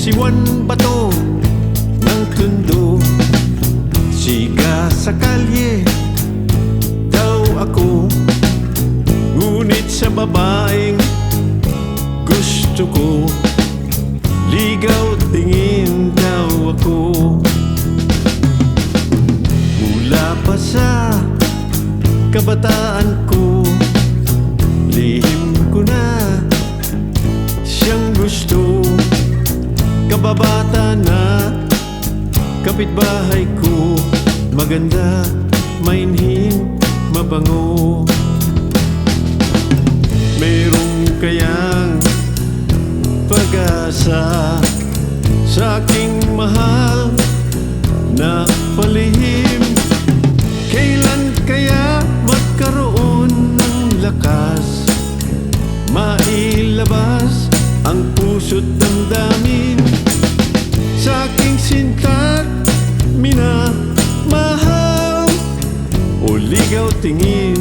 Siwan bato ng tundo, siga sa kalye daw ako. Ngunit sa babaeng gusto ko, ligaw tingin daw ako. Mula pa sa kabataan ko, lihim ko na siyang gusto. Kababata na kapitbahay ko, maganda, mainhin, mabango. Merong kayang pag-asa sa aking mahal na palihim? Kailan kaya magkaroon ng lakas, mailabas ang puso't damdamin sa aking sinta't minamahal? O ligaw tingin